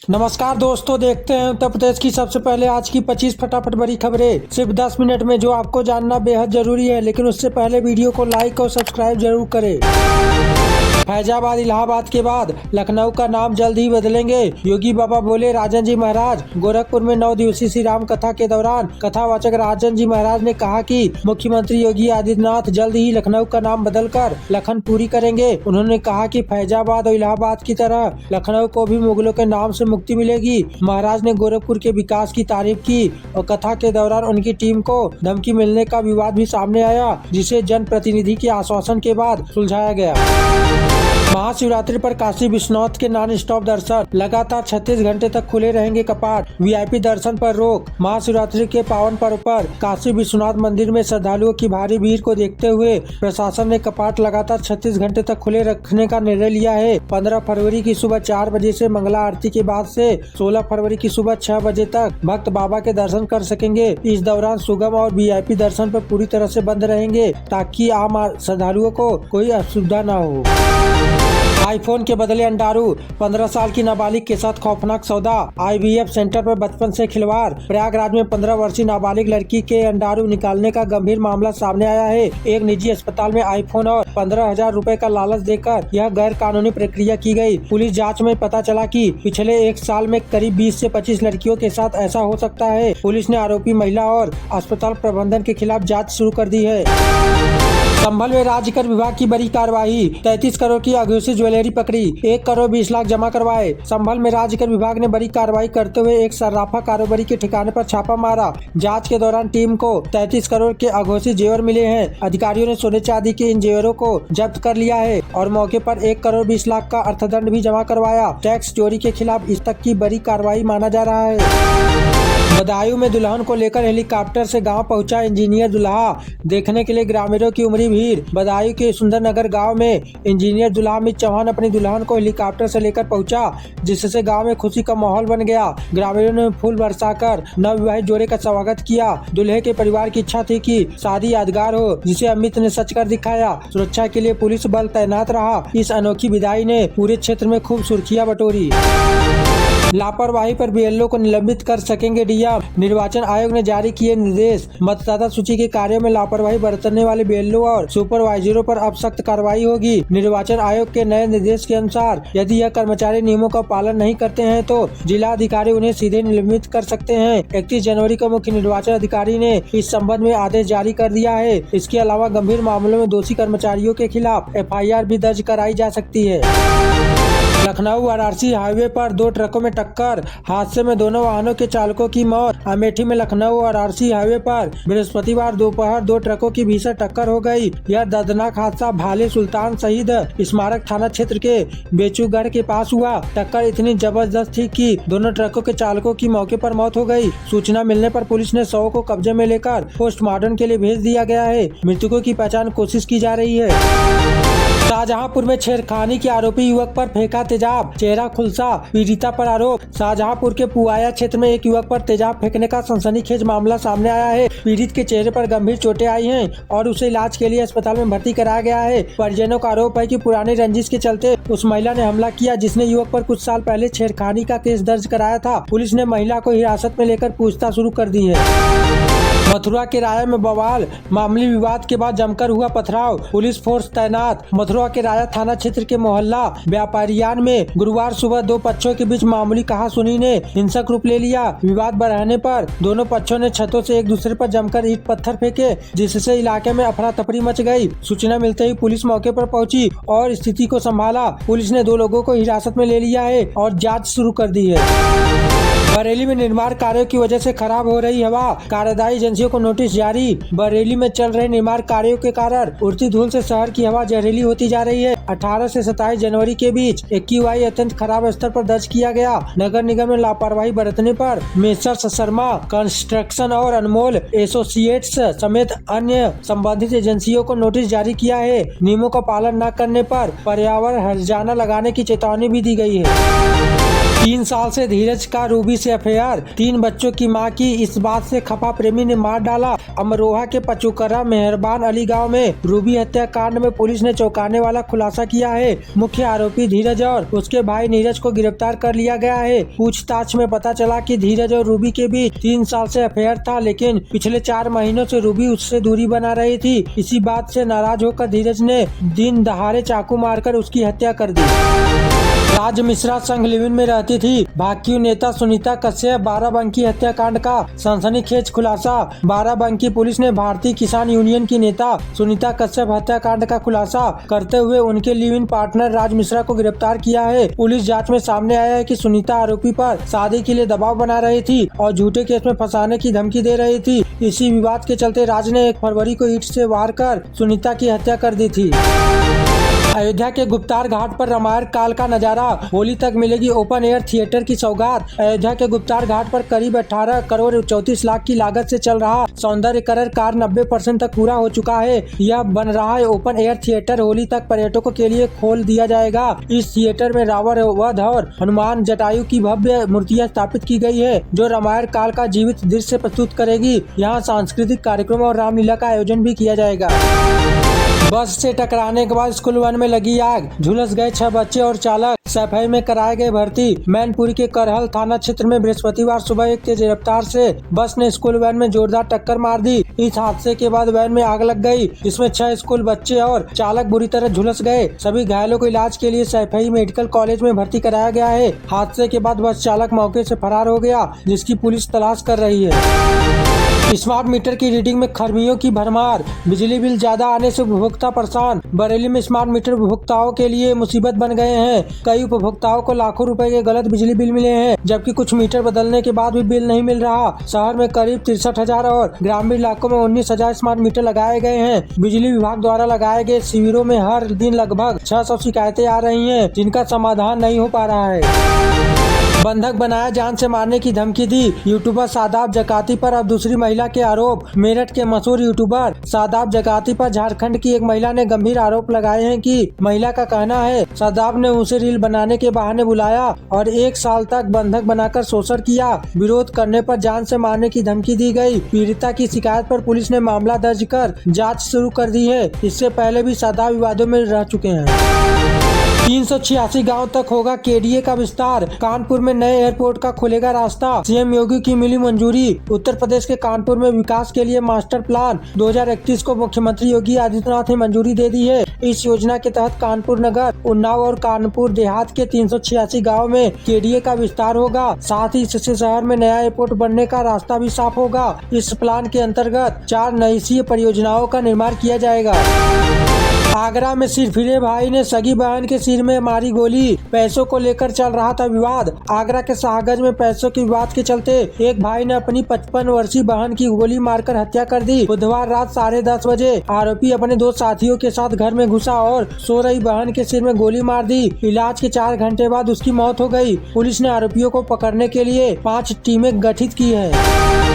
नमस्कार दोस्तों, देखते हैं उत्तर प्रदेश की सबसे पहले आज की 25 फटाफट बड़ी खबरें सिर्फ 10 मिनट में, जो आपको जानना बेहद जरूरी है। लेकिन उससे पहले वीडियो को लाइक और सब्सक्राइब जरूर करें। फैजाबाद इलाहाबाद के बाद लखनऊ का नाम जल्द ही बदलेंगे, योगी बाबा बोले राजन जी महाराज। गोरखपुर में 9 दिवसीय श्री राम कथा के दौरान कथावाचक राजन जी महाराज ने कहा कि मुख्यमंत्री योगी आदित्यनाथ जल्द ही लखनऊ का नाम बदलकर लखनपुरी करेंगे। उन्होंने कहा कि फैजाबाद और इलाहाबाद की तरह लखनऊ को भी मुगलों के नाम से मुक्ति मिलेगी। महाराज ने गोरखपुर के विकास की तारीफ की और कथा के दौरान उनकी टीम को धमकी मिलने का विवाद भी सामने आया, जिसे जनप्रतिनिधि के आश्वासन के बाद सुलझाया गया। महाशिवरात्रि पर काशी विश्वनाथ के नॉन स्टॉप दर्शन, लगातार 36 घंटे तक खुले रहेंगे कपाट, वीआईपी दर्शन पर रोक। महाशिवरात्रि के पावन पर्व पर काशी विश्वनाथ मंदिर में श्रद्धालुओं की भारी भीड़ को देखते हुए प्रशासन ने कपाट लगातार 36 घंटे तक खुले रखने का निर्णय लिया है। 15 फरवरी की सुबह 4 बजे से मंगला आरती के बाद से 16 फरवरी की सुबह 6 बजे तक भक्त बाबा के दर्शन कर सकेंगे। इस दौरान सुगम और वीआईपी दर्शन पर पूरी तरह से बंद रहेंगे, ताकि आम श्रद्धालुओं को कोई असुविधा न हो। आईफोन के बदले अंडारू, 15 साल की नाबालिग के साथ खौफनाक सौदा। आईवीएफ सेंटर पर बचपन से खिलवाड़। प्रयागराज में 15 वर्षीय नाबालिग लड़की के अंडारू निकालने का गंभीर मामला सामने आया है। एक निजी अस्पताल में आईफोन और 15,000 रुपए का लालच देकर यह गैर कानूनी प्रक्रिया की गई। पुलिस जांच में पता चला कि पिछले 1 साल में करीब 20 से 25 लड़कियों के साथ ऐसा हो सकता है। पुलिस ने आरोपी महिला और अस्पताल प्रबंधन के खिलाफ जाँच शुरू कर दी है। संभल में राज्य कर विभाग की बड़ी कार्रवाई, 33 करोड़ की अघोषित ज्वेलरी पकड़ी, 1 करोड़ 20 लाख जमा करवाए। संभल में राज्य कर विभाग ने बड़ी कार्रवाई करते हुए एक सर्राफा कारोबारी के ठिकाने पर छापा मारा। जांच के दौरान टीम को 33 करोड़ के अघोषित जेवर मिले हैं। अधिकारियों ने सोने चांदी के इन जेवरों को जब्त कर लिया है और मौके पर 1 करोड़ 20 लाख का अर्थदंड भी जमा करवाया। टैक्स चोरी के खिलाफ इस तक की बड़ी कार्रवाई माना जा रहा है। बदायूं में दुल्हन को लेकर हेलीकॉप्टर से गांव पहुंचा इंजीनियर दुल्हा, देखने के लिए ग्रामीणों की उमड़ी भीड़। बदायूं के सुंदरनगर गांव में इंजीनियर दुल्हा अमित चौहान अपनी दुल्हन को हेलीकॉप्टर से लेकर पहुंचा, जिससे गांव में खुशी का माहौल बन गया। ग्रामीणों ने फूल बरसाकर नवविवाहित जोड़े का स्वागत किया। दुल्हे के परिवार की इच्छा थी कि शादी यादगार हो, जिसे अमित ने सच कर दिखाया। सुरक्षा के लिए पुलिस बल तैनात रहा। इस अनोखी विदाई ने पूरे क्षेत्र में खूब सुर्खियां बटोरी। लापरवाही पर बीएलओ को निलंबित कर सकेंगे डीएम, निर्वाचन आयोग ने जारी किए निर्देश। मतदाता सूची के कार्यों में लापरवाही बरतने वाले बीएलओ और सुपरवाइजरों पर अब सख्त कार्रवाई होगी। निर्वाचन आयोग के नए निर्देश के अनुसार यदि यह कर्मचारी नियमों का पालन नहीं करते हैं तो जिला अधिकारी उन्हें सीधे निलंबित कर सकते हैं। 31 जनवरी को मुख्य निर्वाचन अधिकारी ने इस संबंध में आदेश जारी कर दिया है। इसके अलावा गंभीर मामलों में दोषी कर्मचारियों के खिलाफ FIR भी दर्ज कराई जा सकती है। लखनऊ वाराणसी हाईवे पर 2 ट्रकों में टक्कर, हादसे में दोनों वाहनों के चालकों की मौत। अमेठी में लखनऊ वाराणसी हाईवे पर बृहस्पतिवार दोपहर 2 ट्रकों की भीषण टक्कर हो गई। यह दर्दनाक हादसा भाले सुल्तान शहीद स्मारक थाना क्षेत्र के बेचूगढ़ के पास हुआ। टक्कर इतनी जबरदस्त थी कि दोनों ट्रकों के चालकों की मौके पर मौत हो गई। सूचना मिलने पर पुलिस ने शव को कब्जे में लेकर पोस्टमार्टम के लिए भेज दिया गया है। मृतकों की पहचान कोशिश की जा रही है। शाहजहांपुर में छेड़खानी के आरोपी युवक पर फेंका तेजाब, चेहरा खुलसा, पीड़िता पर आरोप। शाहजहांपुर के पुआया क्षेत्र में एक युवक पर तेजाब फेंकने का सनसनीखेज मामला सामने आया है। पीड़ित के चेहरे पर गंभीर चोटें आई हैं और उसे इलाज के लिए अस्पताल में भर्ती कराया गया है। परिजनों का आरोप है कि पुरानी रंजिश के चलते उस महिला ने हमला किया, जिसने युवक पर कुछ साल पहले छेड़खानी का केस दर्ज कराया था। पुलिस ने महिला को हिरासत में लेकर पूछताछ शुरू कर दी है। मथुरा के राया में बवाल, मामूली विवाद के बाद जमकर हुआ पथराव, पुलिस फोर्स तैनात। मथुरा के राया थाना क्षेत्र के मोहल्ला व्यापारियान में गुरुवार सुबह 2 पक्षों के बीच मामूली कहासुनी ने हिंसक रूप ले लिया। विवाद बढ़ने पर दोनों पक्षों ने छतों से एक दूसरे पर जमकर ईंट पत्थर फेंके, जिससे इलाके में अफरा तफरी मच गई। सूचना मिलते ही पुलिस मौके पर पहुंची और स्थिति को संभाला। पुलिस ने 2 लोगों को हिरासत में ले लिया है और जाँच शुरू कर दी है। बरेली में निर्माण कार्यों की वजह से खराब हो रही हवा, कार्यदायी एजेंसियों को नोटिस जारी। बरेली में चल रहे निर्माण कार्यों के कारण उड़ती धूल से शहर की हवा जहरीली होती जा रही है। 18 से 27 जनवरी के बीच AQI अत्यंत खराब स्तर पर दर्ज किया गया। नगर निगम में लापरवाही बरतने पर मेसर्स शर्मा कंस्ट्रक्शन और अनमोल एसोसिएट्स समेत अन्य संबंधित एजेंसियों को नोटिस जारी किया है। नियमों का पालन न करने पर पर्यावरण हर्जाना लगाने की चेतावनी भी दी गई है। 3 साल से धीरज का रूबी से अफेयर, 3 बच्चों की मां की इस बात से खफा प्रेमी ने मार डाला। अमरोहा के पचुकरा मेहरबान अली गांव में रूबी हत्याकांड में पुलिस ने चौंकाने वाला खुलासा किया है। मुख्य आरोपी धीरज और उसके भाई नीरज को गिरफ्तार कर लिया गया है। पूछताछ में पता चला कि धीरज और रूबी के बीच 3 साल से अफेयर था, लेकिन पिछले 4 महीनों से रूबी उससे दूरी बना रही थी। इसी बात से नाराज होकर धीरज ने दिन दहाड़े चाकू मारकर उसकी हत्या कर दी। राज मिश्रा संग लिविंग में रहती थी। भाकियू नेता सुनीता कश्यप बाराबंकी हत्याकांड का सनसनीखेज खुलासा। बाराबंकी पुलिस ने भारतीय किसान यूनियन की नेता सुनीता कश्यप हत्याकांड का खुलासा करते हुए उनके लिविंग पार्टनर राज मिश्रा को गिरफ्तार किया है। पुलिस जांच में सामने आया है कि सुनीता आरोपी पर शादी के लिए दबाव बना रही थी और झूठे केस में फंसाने की धमकी दे रही थी। इसी विवाद के चलते राज ने 1 फरवरी को ईंट से वार कर सुनीता की हत्या कर दी थी। अयोध्या के गुप्तार घाट पर रामायण काल का नजारा, होली तक मिलेगी ओपन एयर थिएटर की सौगात। अयोध्या के गुप्तार घाट पर करीब 18 करोड़ 34 लाख की लागत से चल रहा सौंदर्यीकरण कार्य 90% तक पूरा हो चुका है। यह बन रहा है ओपन एयर थिएटर होली तक पर्यटकों के लिए खोल दिया जाएगा। इस थिएटर में रावण वध और हनुमान जटायु की भव्य मूर्तियां स्थापित की गई है, जो रामायण काल का जीवित दृश्य प्रस्तुत करेगी। यहाँ सांस्कृतिक कार्यक्रम और रामलीला का आयोजन भी किया जाएगा। बस से टकराने के बाद स्कूल वन में लगी आग, झुलस गए 6 बच्चे और चालक, सफाई में कराए गए भर्ती। मैनपुरी के करहल थाना क्षेत्र में बृहस्पतिवार सुबह एक तेज रफ्तार से बस ने स्कूल वैन में जोरदार टक्कर मार दी। इस हादसे के बाद वैन में आग लग गई, जिसमें 6 स्कूल बच्चे और चालक बुरी तरह झुलस गए। सभी घायलों को इलाज के लिए सफाई मेडिकल कॉलेज में भर्ती कराया गया है। हादसे के बाद बस चालक मौके से फरार हो गया, जिसकी पुलिस तलाश कर रही है। स्मार्ट मीटर की रीडिंग में खर्मियों की भरमार, बिजली बिल ज्यादा आने से उपभोक्ता परेशान। बरेली में स्मार्ट मीटर उपभोक्ताओं के लिए मुसीबत बन गए हैं। कई उपभोक्ताओं को लाखों रुपए के गलत बिजली बिल मिले हैं, जबकि कुछ मीटर बदलने के बाद भी बिल नहीं मिल रहा। शहर में करीब 63,000 और ग्रामीण इलाकों में 19,000 स्मार्ट मीटर लगाए गए हैं। बिजली विभाग द्वारा लगाए गए शिविरों में हर दिन लगभग 600 शिकायतें आ रही हैं, जिनका समाधान नहीं हो पा रहा है। बंधक बनाया, जान से मारने की धमकी दी। यूट्यूबर शादाब जकाती पर अब दूसरी महिला के आरोप। मेरठ के मशहूर यूट्यूबर शादाब जकाती पर झारखंड की एक महिला ने गंभीर आरोप लगाए हैं कि महिला का कहना है शादाब ने उसे रील बनाने के बहाने बुलाया और 1 साल तक बंधक बनाकर शोषण किया। विरोध करने पर जान से मारने की धमकी दी गई। पीड़िता की शिकायत पर पुलिस ने मामला दर्ज कर जाँच शुरू कर दी है। इससे पहले भी शादाब विवादों में रह चुके हैं। 386 गांव तक होगा केडीए का विस्तार। कानपुर में नए एयरपोर्ट का खुलेगा रास्ता। सीएम योगी की मिली मंजूरी। उत्तर प्रदेश के कानपुर में विकास के लिए मास्टर प्लान 2031 को मुख्यमंत्री योगी आदित्यनाथ ने मंजूरी दे दी है। इस योजना के तहत कानपुर नगर, उन्नाव और कानपुर देहात के 386 गाँव में केडीए का विस्तार होगा। साथ ही इससे शहर में नया एयरपोर्ट बनने का रास्ता भी साफ होगा। इस प्लान के अंतर्गत 4 नई परियोजनाओं का निर्माण किया जाएगा। आगरा में सिरफिरे भाई ने सगी बहन के सिर में मारी गोली। पैसों को लेकर चल रहा था विवाद। आगरा के शाहगंज में पैसों के विवाद के चलते एक भाई ने अपनी 55 वर्षीय बहन की गोली मारकर हत्या कर दी। बुधवार रात 10:30 बजे आरोपी अपने 2 साथियों के साथ घर में घुसा और सो रही बहन के सिर में गोली मार दी। इलाज के 4 घंटे बाद उसकी मौत हो गई। पुलिस ने आरोपियों को पकड़ने के लिए 5 टीमें गठित की है।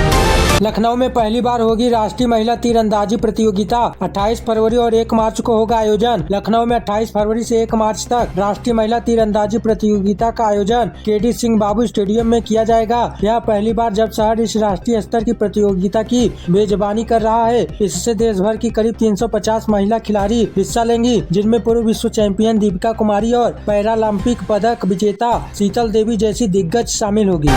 लखनऊ में पहली बार होगी राष्ट्रीय महिला तीरंदाजी प्रतियोगिता। 28 फरवरी और 1 मार्च को होगा आयोजन। लखनऊ में 28 फरवरी से 1 मार्च तक राष्ट्रीय महिला तीरंदाजी प्रतियोगिता का आयोजन केडी सिंह बाबू स्टेडियम में किया जाएगा। यह पहली बार जब शहर इस राष्ट्रीय स्तर की प्रतियोगिता की मेजबानी कर रहा है। इससे देश भर की करीब 350 महिला खिलाड़ी हिस्सा लेंगी, जिनमें पूर्व विश्व चैंपियन दीपिका कुमारी और पैरालंपिक पदक विजेता शीतल देवी जैसी दिग्गज शामिल होगी।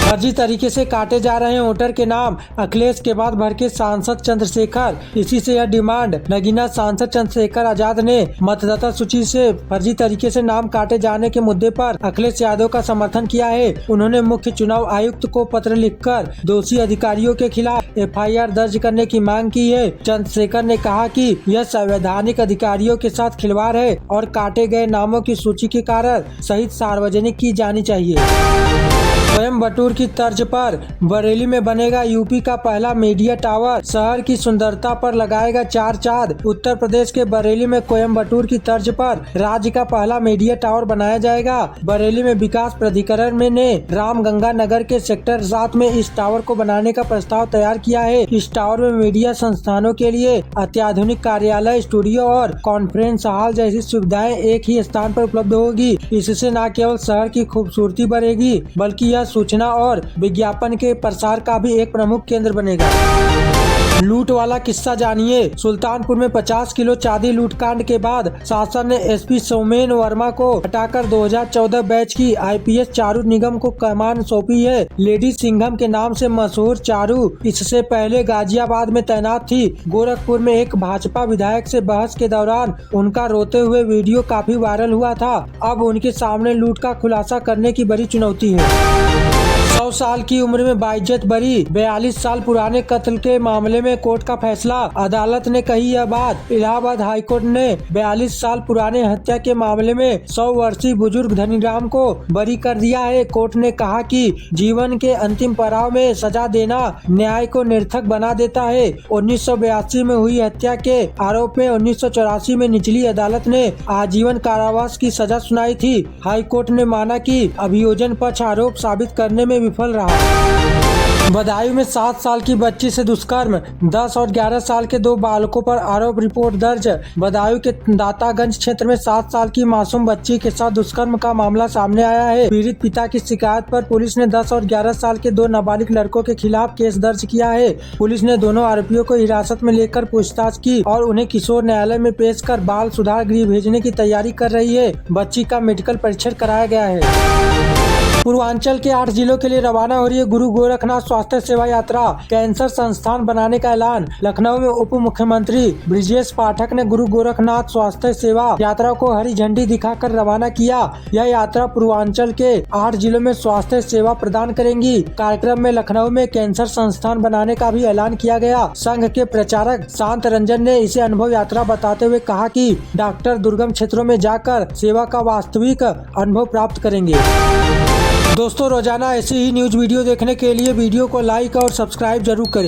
फर्जी तरीके से काटे जा रहे वोटर के नाम। अखिलेश के बाद भड़के सांसद चंद्रशेखर। इसी से यह डिमांड। नगीना सांसद चंद्रशेखर आजाद ने मतदाता सूची से फर्जी तरीके से नाम काटे जाने के मुद्दे पर अखिलेश यादव का समर्थन किया है। उन्होंने मुख्य चुनाव आयुक्त को पत्र लिखकर दोषी अधिकारियों के खिलाफ FIR दर्ज करने की मांग की है। चंद्रशेखर ने कहा कि यह संवैधानिक अधिकारियों के साथ खिलवाड़ है और काटे गए नामों की सूची के कारण सहित सार्वजनिक की जानी चाहिए। कोयम्बटूर की तर्ज पर बरेली में बनेगा यूपी का पहला मीडिया टावर। शहर की सुंदरता पर लगाएगा 4 चांद। उत्तर प्रदेश के बरेली में कोयम्बटूर की तर्ज पर राज्य का पहला मीडिया टावर बनाया जाएगा। बरेली में विकास प्राधिकरण में ने रामगंगा नगर के सेक्टर 7 में इस टावर को बनाने का प्रस्ताव तैयार किया है। इस टावर में मीडिया संस्थानों के लिए अत्याधुनिक कार्यालय, स्टूडियो और कॉन्फ्रेंस हॉल जैसी सुविधाएं एक ही स्थान पर उपलब्ध होगी। इससे न केवल शहर की खूबसूरती बढ़ेगी बल्कि यह सूचना और विज्ञापन के प्रसार का भी एक प्रमुख केंद्र बनेगा। लूट वाला किस्सा जानिए। सुल्तानपुर में 50 किलो चांदी लूटकांड के बाद शासन ने एसपी सौमेन वर्मा को हटाकर 2014 बैच की आईपीएस चारू निगम को कमान सौंपी है। लेडी सिंघम के नाम से मशहूर चारू इससे पहले गाजियाबाद में तैनात थी। गोरखपुर में एक भाजपा विधायक से बहस के दौरान उनका रोते हुए वीडियो काफी वायरल हुआ था। अब उनके सामने लूट का खुलासा करने की बड़ी चुनौती है। 100 साल की उम्र में बाइज्जत बरी। 42 साल पुराने कत्ल के मामले में कोर्ट का फैसला। अदालत ने कही यह बात। इलाहाबाद हाईकोर्ट ने 42 साल पुराने हत्या के मामले में 100 वर्षीय बुजुर्ग धनीराम को बरी कर दिया है। कोर्ट ने कहा कि जीवन के अंतिम पड़ाव में सजा देना न्याय को निरर्थक बना देता है। 1982 में हुई हत्या के आरोप में 1984 में निचली अदालत ने आजीवन कारावास की सजा सुनाई थी। हाईकोर्ट ने माना कि अभियोजन पक्ष आरोप साबित करने में विफल रहा। बदायूं में 7 साल की बच्ची से दुष्कर्म। 10 और 11 साल के 2 बालकों पर आरोप रिपोर्ट दर्ज। बदायूं के दातागंज क्षेत्र में 7 साल की मासूम बच्ची के साथ दुष्कर्म का मामला सामने आया है। पीड़ित पिता की शिकायत पर पुलिस ने 10 और 11 साल के 2 नाबालिग लड़कों के खिलाफ केस दर्ज किया है। पुलिस ने दोनों आरोपियों को हिरासत में लेकर पूछताछ की और उन्हें किशोर न्यायालय में पेश कर बाल सुधार गृह भेजने की तैयारी कर रही है। बच्ची का मेडिकल परीक्षण कराया गया है। पूर्वांचल के 8 जिलों के लिए रवाना हो रही है गुरु गोरखनाथ स्वास्थ्य सेवा यात्रा। कैंसर संस्थान बनाने का ऐलान। लखनऊ में उप मुख्यमंत्री ब्रिजेश पाठक ने गुरु गोरखनाथ स्वास्थ्य सेवा यात्रा को हरी झंडी दिखाकर रवाना किया। यह यात्रा पूर्वांचल के 8 जिलों में स्वास्थ्य सेवा प्रदान करेंगी। कार्यक्रम में लखनऊ में कैंसर संस्थान बनाने का भी ऐलान किया गया। संघ के प्रचारक शांत रंजन ने इसे अनुभव यात्रा बताते हुए कहा कि डॉक्टर दुर्गम क्षेत्रों में जाकर सेवा का वास्तविक अनुभव प्राप्त करेंगे। दोस्तों, रोजाना ऐसी ही न्यूज वीडियो देखने के लिए वीडियो को लाइक और सब्सक्राइब जरूर करें।